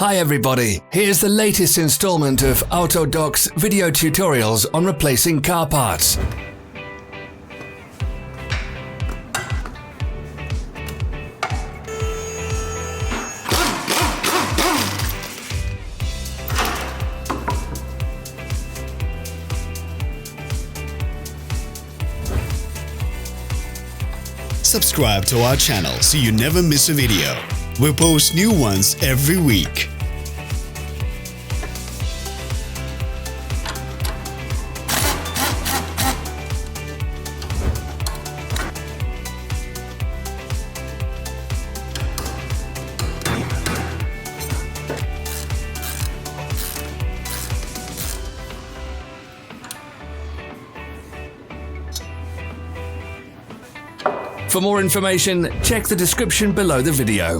Hi everybody, here's the latest installment of Autodoc's video tutorials on replacing car parts. Subscribe to our channel so you never miss a video. We post new ones every week. For more information, check the description below the video.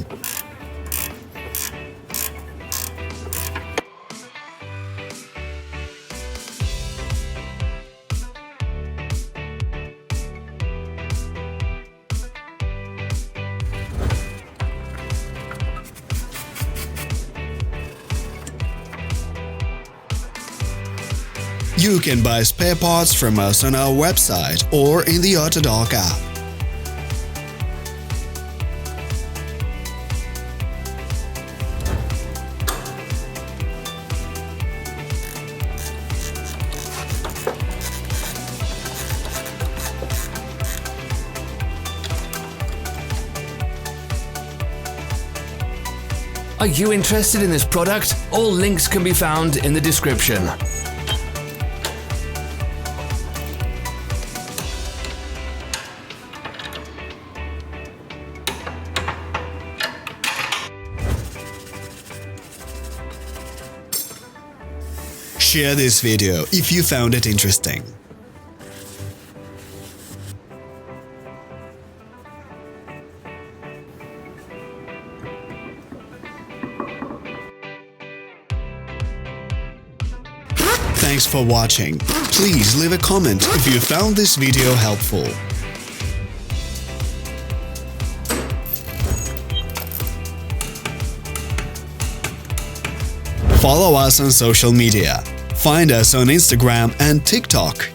You can buy spare parts from us on our website or in the Autodoc app. Are you interested in this product? All links can be found in the description. Share this video if you found it interesting. Thanks for watching. Please leave a comment if you found this video helpful. Follow us on social media. Find us on Instagram and TikTok.